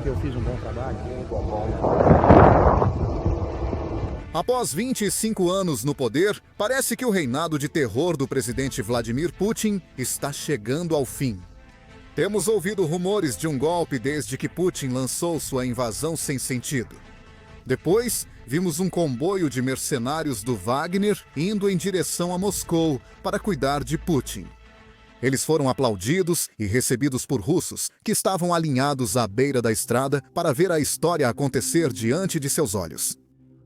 que eu fiz um bom trabalho? Após 25 anos no poder, parece que o reinado de terror do presidente Vladimir Putin está chegando ao fim. Temos ouvido rumores de um golpe desde que Putin lançou sua invasão sem sentido. Depois, vimos um comboio de mercenários do Wagner indo em direção a Moscou para cuidar de Putin. Eles foram aplaudidos e recebidos por russos que estavam alinhados à beira da estrada para ver a história acontecer diante de seus olhos.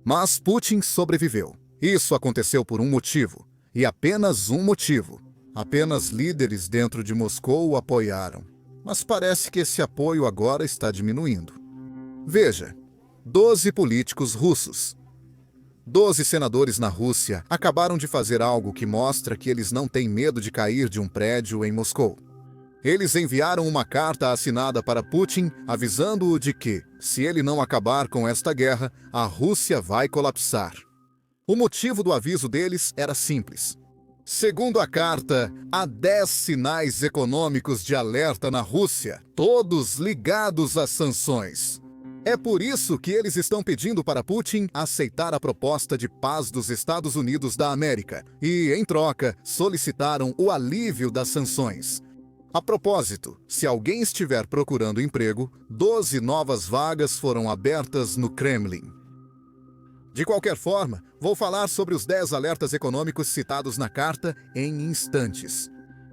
Mas Putin sobreviveu. Isso aconteceu por um motivo, e apenas um motivo. Apenas líderes dentro de Moscou o apoiaram. Mas parece que esse apoio agora está diminuindo. Veja, 12 políticos russos. 12 senadores na Rússia acabaram de fazer algo que mostra que eles não têm medo de cair de um prédio em Moscou. Eles enviaram uma carta assinada para Putin, avisando-o de que, se ele não acabar com esta guerra, a Rússia vai colapsar. O motivo do aviso deles era simples. Segundo a carta, há 10 sinais econômicos de alerta na Rússia, todos ligados às sanções. É por isso que eles estão pedindo para Putin aceitar a proposta de paz dos Estados Unidos da América e, em troca, solicitaram o alívio das sanções. A propósito, se alguém estiver procurando emprego, 12 novas vagas foram abertas no Kremlin. De qualquer forma, vou falar sobre os 10 alertas econômicos citados na carta em instantes.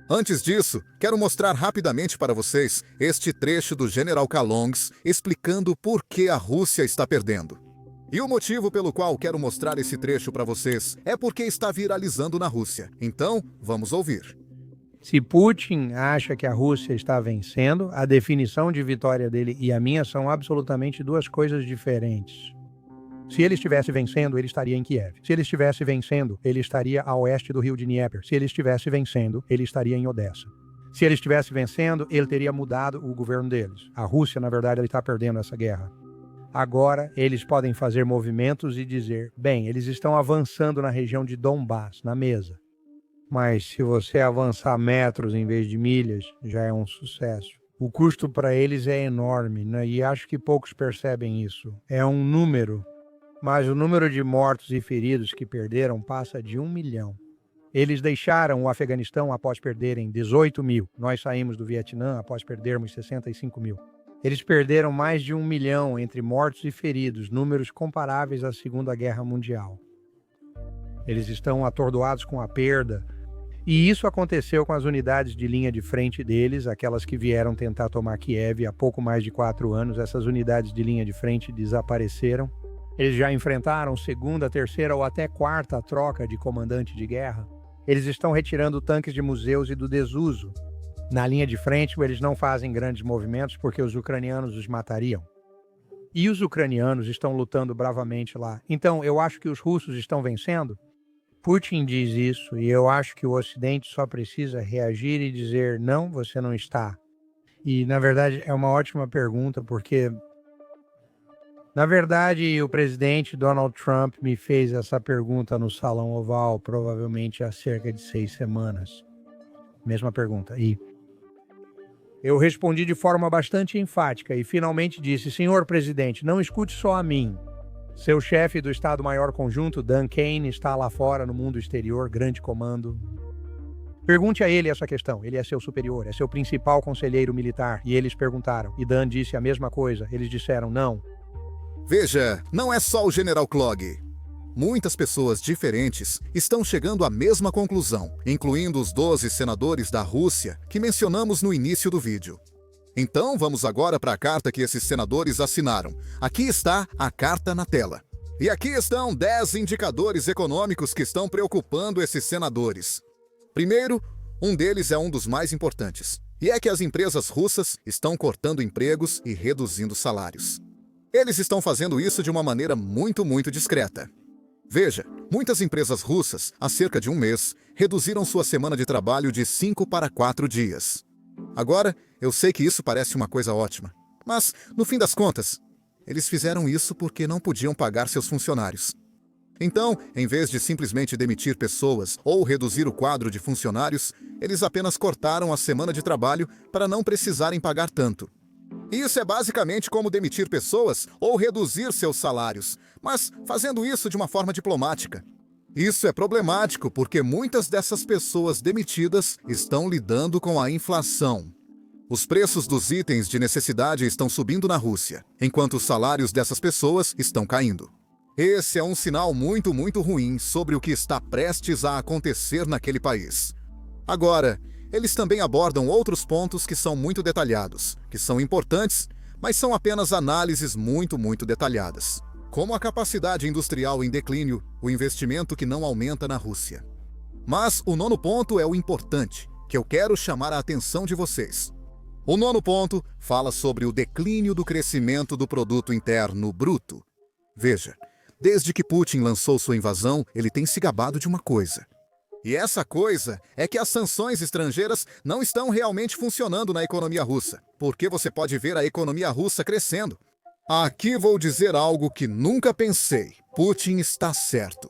Antes disso, quero mostrar rapidamente para vocês este trecho do General Kalongs explicando por que a Rússia está perdendo. E o motivo pelo qual quero mostrar esse trecho para vocês é porque está viralizando na Rússia. Então, vamos ouvir. Se Putin acha que a Rússia está vencendo, a definição de vitória dele e a minha são absolutamente duas coisas diferentes. Se ele estivesse vencendo, ele estaria em Kiev. Se ele estivesse vencendo, ele estaria a oeste do rio de Dnieper. Se ele estivesse vencendo, ele estaria em Odessa. Se ele estivesse vencendo, ele teria mudado o governo deles. A Rússia, na verdade, ele está perdendo essa guerra. Agora, eles podem fazer movimentos e dizer, bem, eles estão avançando na região de Donbass, na mesa. Mas se você avançar metros em vez de milhas, já é um sucesso. O custo para eles é enorme, né? E acho que poucos percebem isso. É um número, mas o número de mortos e feridos que perderam passa de 1 milhão. Eles deixaram o Afeganistão após perderem 18 mil. Nós saímos do Vietnã após perdermos 65 mil. Eles perderam mais de 1 milhão entre mortos e feridos, números comparáveis à Segunda Guerra Mundial. Eles estão atordoados com a perda. E isso aconteceu com as unidades de linha de frente deles, aquelas que vieram tentar tomar Kiev há pouco mais de 4 anos. Essas unidades de linha de frente desapareceram. Eles já enfrentaram segunda, terceira ou até quarta troca de comandante de guerra. Eles estão retirando tanques de museus e do desuso. Na linha de frente, eles não fazem grandes movimentos porque os ucranianos os matariam. E os ucranianos estão lutando bravamente lá. Então, eu acho que os russos estão vencendo. Putin diz isso e eu acho que o Ocidente só precisa reagir e dizer não, você não está. E, na verdade, é uma ótima pergunta porque, na verdade, o presidente Donald Trump me fez essa pergunta no Salão Oval, provavelmente há cerca de 6 semanas. Mesma pergunta. E eu respondi de forma bastante enfática e finalmente disse, senhor presidente, não escute só a mim. Seu chefe do Estado-Maior Conjunto, Dan Kane, está lá fora no mundo exterior, grande comando. Pergunte a ele essa questão. Ele é seu superior, é seu principal conselheiro militar. E eles perguntaram. E Dan disse a mesma coisa. Eles disseram não. Veja, não é só o General Klog. Muitas pessoas diferentes estão chegando à mesma conclusão, incluindo os 12 senadores da Rússia que mencionamos no início do vídeo. Então, vamos agora para a carta que esses senadores assinaram. Aqui está a carta na tela. E aqui estão 10 indicadores econômicos que estão preocupando esses senadores. Primeiro, um deles é um dos mais importantes. E é que as empresas russas estão cortando empregos e reduzindo salários. Eles estão fazendo isso de uma maneira muito discreta. Veja, muitas empresas russas, há cerca de um mês, reduziram sua semana de trabalho de 5 para 4 dias. Agora, eu sei que isso parece uma coisa ótima, mas, no fim das contas, eles fizeram isso porque não podiam pagar seus funcionários. Então, em vez de simplesmente demitir pessoas ou reduzir o quadro de funcionários, eles apenas cortaram a semana de trabalho para não precisarem pagar tanto. Isso é basicamente como demitir pessoas ou reduzir seus salários, mas fazendo isso de uma forma diplomática. Isso é problemático porque muitas dessas pessoas demitidas estão lidando com a inflação. Os preços dos itens de necessidade estão subindo na Rússia, enquanto os salários dessas pessoas estão caindo. Esse é um sinal muito ruim sobre o que está prestes a acontecer naquele país. Agora, eles também abordam outros pontos que são muito detalhados, que são importantes, mas são apenas análises muito detalhadas. Como a capacidade industrial em declínio, o investimento que não aumenta na Rússia. Mas o nono ponto é o importante, que eu quero chamar a atenção de vocês. O nono ponto fala sobre o declínio do crescimento do produto interno bruto. Veja, desde que Putin lançou sua invasão, ele tem se gabado de uma coisa. E essa coisa é que as sanções estrangeiras não estão realmente funcionando na economia russa, porque você pode ver a economia russa crescendo. Aqui vou dizer algo que nunca pensei. Putin está certo.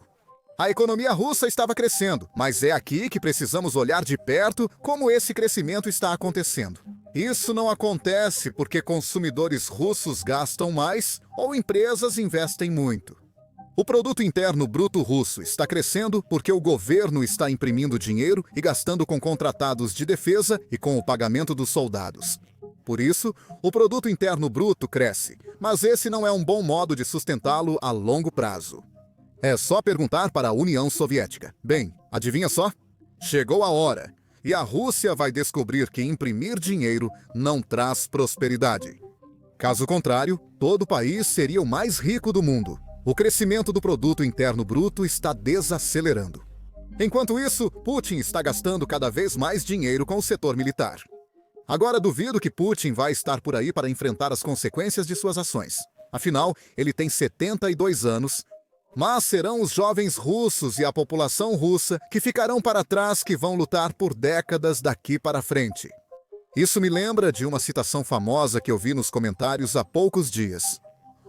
A economia russa estava crescendo, mas é aqui que precisamos olhar de perto como esse crescimento está acontecendo. Isso não acontece porque consumidores russos gastam mais ou empresas investem muito. O produto interno bruto russo está crescendo porque o governo está imprimindo dinheiro e gastando com contratados de defesa e com o pagamento dos soldados. Por isso, o produto interno bruto cresce, mas esse não é um bom modo de sustentá-lo a longo prazo. É só perguntar para a União Soviética. Bem, adivinha só? Chegou a hora, e a Rússia vai descobrir que imprimir dinheiro não traz prosperidade. Caso contrário, todo o país seria o mais rico do mundo. O crescimento do produto interno bruto está desacelerando. Enquanto isso, Putin está gastando cada vez mais dinheiro com o setor militar. Agora duvido que Putin vai estar por aí para enfrentar as consequências de suas ações. Afinal, ele tem 72 anos, mas serão os jovens russos e a população russa que ficarão para trás que vão lutar por décadas daqui para frente. Isso me lembra de uma citação famosa que eu vi nos comentários há poucos dias.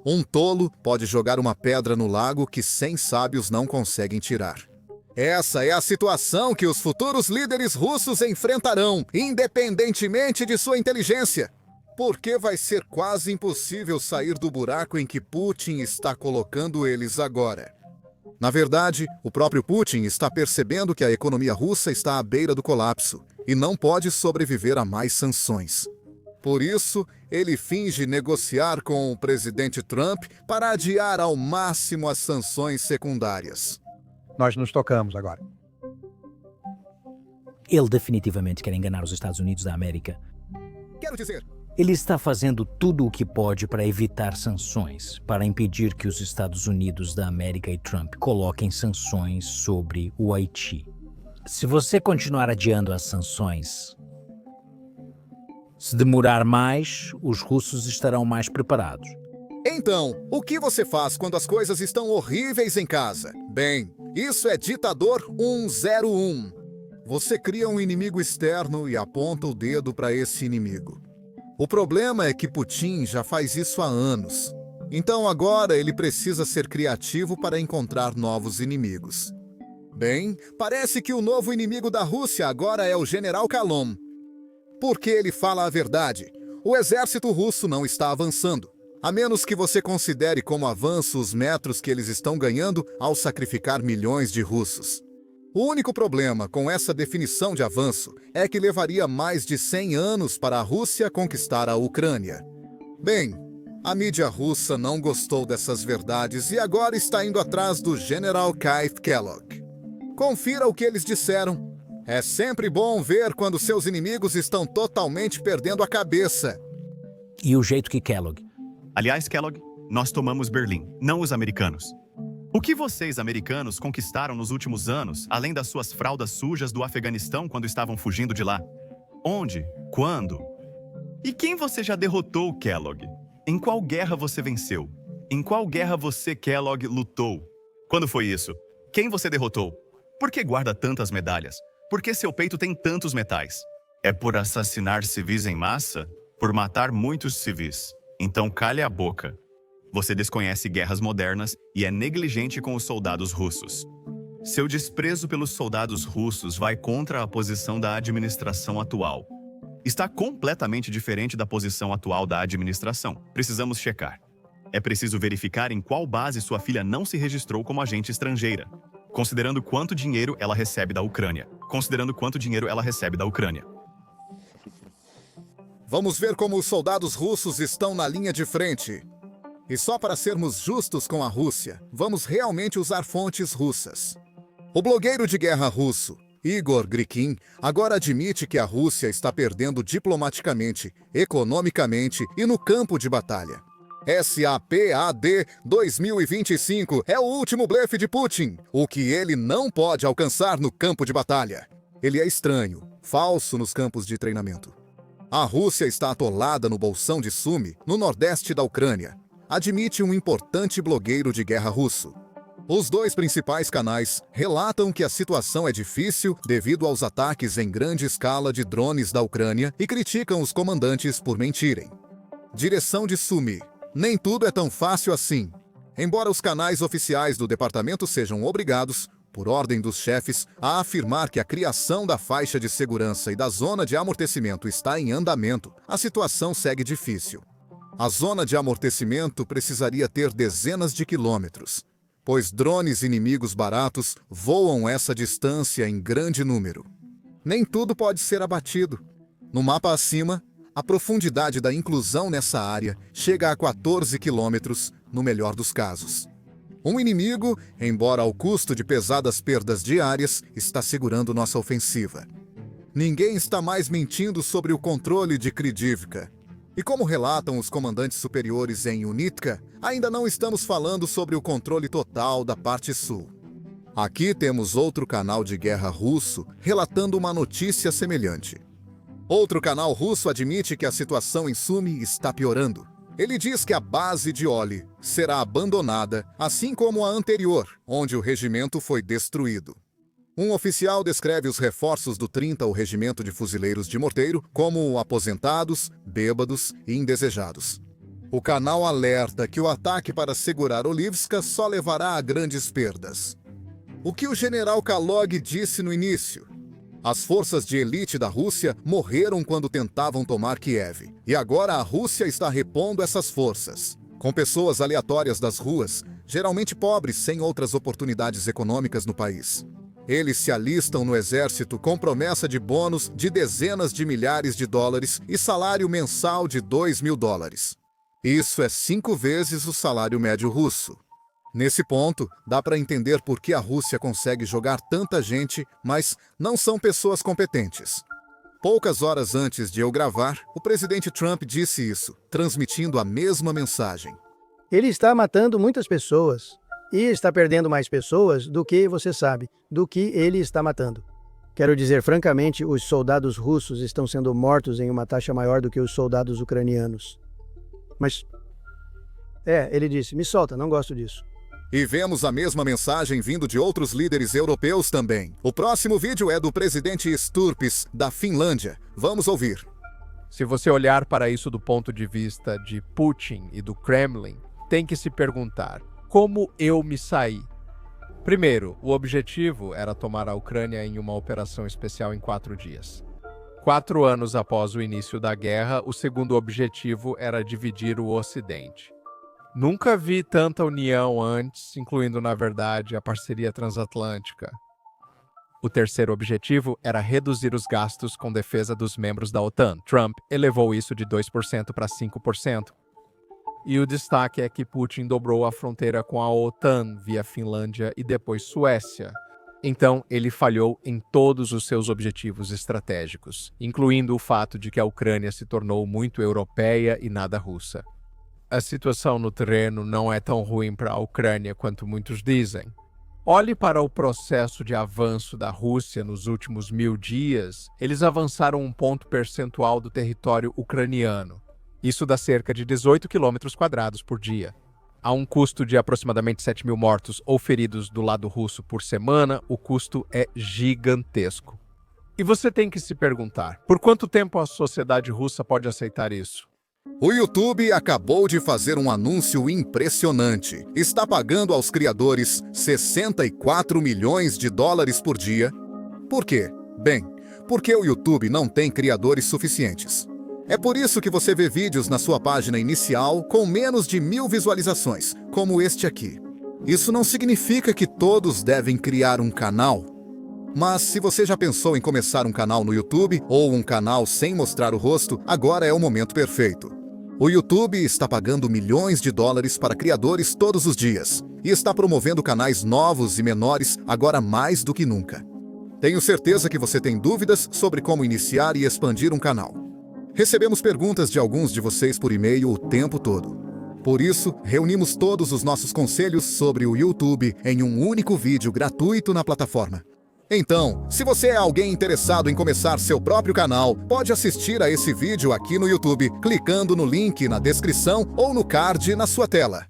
Um tolo pode jogar uma pedra no lago que 100 sábios não conseguem tirar. Essa é a situação que os futuros líderes russos enfrentarão, independentemente de sua inteligência. Porque vai ser quase impossível sair do buraco em que Putin está colocando eles agora. Na verdade, o próprio Putin está percebendo que a economia russa está à beira do colapso e não pode sobreviver a mais sanções. Por isso, ele finge negociar com o presidente Trump para adiar ao máximo as sanções secundárias. Nós nos tocamos agora. Ele definitivamente quer enganar os Estados Unidos da América. Quero dizer, Ele está fazendo tudo o que pode para evitar sanções, para impedir que os Estados Unidos da América e Trump coloquem sanções sobre o Haiti. Se você continuar adiando as sanções, se demorar mais, os russos estarão mais preparados. então, o que você faz quando as coisas estão horríveis em casa? Bem, isso é ditador 101. Você cria um inimigo externo e aponta o dedo para esse inimigo. O problema é que Putin já faz isso há anos. Então agora ele precisa ser criativo para encontrar novos inimigos. Bem, parece que o novo inimigo da Rússia agora é o General Kalom. Porque ele fala a verdade. O exército russo não está avançando. A menos que você considere como avanço os metros que eles estão ganhando ao sacrificar milhões de russos. O único problema com essa definição de avanço é que levaria mais de 100 anos para a Rússia conquistar a Ucrânia. Bem, a mídia russa não gostou dessas verdades e agora está indo atrás do General Keith Kellogg. Confira o que eles disseram. É sempre bom ver quando seus inimigos estão totalmente perdendo a cabeça. E o jeito que Kellogg... Aliás, Kellogg, nós tomamos Berlim, não os americanos. O que vocês, americanos, conquistaram nos últimos anos, além das suas fraldas sujas do Afeganistão quando estavam fugindo de lá? Onde? Quando? E quem você já derrotou, Kellogg? Em qual guerra você venceu? Em qual guerra você, Kellogg, lutou? Quando foi isso? Quem você derrotou? Por que guarda tantas medalhas? Por que seu peito tem tantos metais? É por assassinar civis em massa? Por matar muitos civis? Então calhe a boca. Você desconhece guerras modernas e é negligente com os soldados russos. Seu desprezo pelos soldados russos vai contra a posição da administração atual. está completamente diferente da posição atual da administração. Precisamos checar. É preciso verificar em qual base sua filha não se registrou como agente estrangeira, considerando quanto dinheiro ela recebe da Ucrânia. Vamos ver como os soldados russos estão na linha de frente. E só para sermos justos com a Rússia, vamos realmente usar fontes russas. O blogueiro de guerra russo, Igor Grikin, agora admite que a Rússia está perdendo diplomaticamente, economicamente e no campo de batalha. SAPAD 2025 é o último blefe de Putin, o que ele não pode alcançar no campo de batalha. Ele é estranho, falso nos campos de treinamento. A Rússia está atolada no bolsão de Sumy, no nordeste da Ucrânia, admite um importante blogueiro de guerra russo. Os dois principais canais relatam que a situação é difícil devido aos ataques em grande escala de drones da Ucrânia e criticam os comandantes por mentirem. Direção de Sumy. Nem tudo é tão fácil assim. Embora os canais oficiais do departamento sejam obrigados, por ordem dos chefes, a afirmar que a criação da faixa de segurança e da zona de amortecimento está em andamento, a situação segue difícil. A zona de amortecimento precisaria ter dezenas de quilômetros, pois drones inimigos baratos voam essa distância em grande número. Nem tudo pode ser abatido. No mapa acima, a profundidade da inclusão nessa área chega a 14 quilômetros, no melhor dos casos. Um inimigo, embora ao custo de pesadas perdas diárias, está segurando nossa ofensiva. Ninguém está mais mentindo sobre o controle de Kridivka. E como relatam os comandantes superiores em Unitka, ainda não estamos falando sobre o controle total da parte sul. Aqui temos outro canal de guerra russo relatando uma notícia semelhante. Outro canal russo admite que a situação em Sumy está piorando. Ele diz que a base de Oli será abandonada, assim como a anterior, onde o regimento foi destruído. Um oficial descreve os reforços do 30º Regimento de Fuzileiros de Morteiro como aposentados, bêbados e indesejados. O canal alerta que o ataque para segurar Olivska só levará a grandes perdas. O que o general Kalog disse no início? As forças de elite da Rússia morreram quando tentavam tomar Kiev, e agora a Rússia está repondo essas forças, com pessoas aleatórias das ruas, geralmente pobres sem outras oportunidades econômicas no país. Eles se alistam no exército com promessa de bônus de dezenas de milhares de dólares e salário mensal de $2.000. Isso é 5 vezes o salário médio russo. Nesse ponto, dá para entender por que a Rússia consegue jogar tanta gente, mas não são pessoas competentes. Poucas horas antes de eu gravar, o presidente Trump disse isso, transmitindo a mesma mensagem. Ele está matando muitas pessoas e está perdendo mais pessoas do que você sabe, do que ele está matando. Quero dizer, francamente, os soldados russos estão sendo mortos em uma taxa maior do que os soldados ucranianos. Mas, ele disse, me solta, não gosto disso. E vemos a mesma mensagem vindo de outros líderes europeus também. O próximo vídeo é do presidente Sturpis, da Finlândia. Vamos ouvir. Se você olhar para isso do ponto de vista de Putin e do Kremlin, tem que se perguntar, como eu me saí? Primeiro, o objetivo era tomar a Ucrânia em uma operação especial em 4 dias. 4 anos após o início da guerra, o segundo objetivo era dividir o Ocidente. Nunca vi tanta união antes, incluindo, na verdade, a parceria transatlântica. O terceiro objetivo era reduzir os gastos com defesa dos membros da OTAN. Trump elevou isso de 2% para 5%. E o destaque é que Putin dobrou a fronteira com a OTAN via Finlândia e depois Suécia. Então, ele falhou em todos os seus objetivos estratégicos, incluindo o fato de que a Ucrânia se tornou muito europeia e nada russa. A situação no terreno não é tão ruim para a Ucrânia quanto muitos dizem. Olhe para o processo de avanço da Rússia nos últimos 1000 dias. Eles avançaram 1 ponto percentual do território ucraniano. Isso dá cerca de 18 km² por dia. A um custo de aproximadamente 7.000 mortos ou feridos do lado russo por semana, o custo é gigantesco. E você tem que se perguntar, por quanto tempo a sociedade russa pode aceitar isso? O YouTube acabou de fazer um anúncio impressionante. Está pagando aos criadores $64 milhões por dia. Por quê? Bem, porque o YouTube não tem criadores suficientes. É por isso que você vê vídeos na sua página inicial com menos de 1000 visualizações, como este aqui. Isso não significa que todos devem criar um canal. Mas se você já pensou em começar um canal no YouTube ou um canal sem mostrar o rosto, agora é o momento perfeito. O YouTube está pagando milhões de dólares para criadores todos os dias e está promovendo canais novos e menores agora mais do que nunca. Tenho certeza que você tem dúvidas sobre como iniciar e expandir um canal. Recebemos perguntas de alguns de vocês por e-mail o tempo todo. Por isso, reunimos todos os nossos conselhos sobre o YouTube em um único vídeo gratuito na plataforma. Então, se você é alguém interessado em começar seu próprio canal, pode assistir a esse vídeo aqui no YouTube, clicando no link na descrição ou no card na sua tela.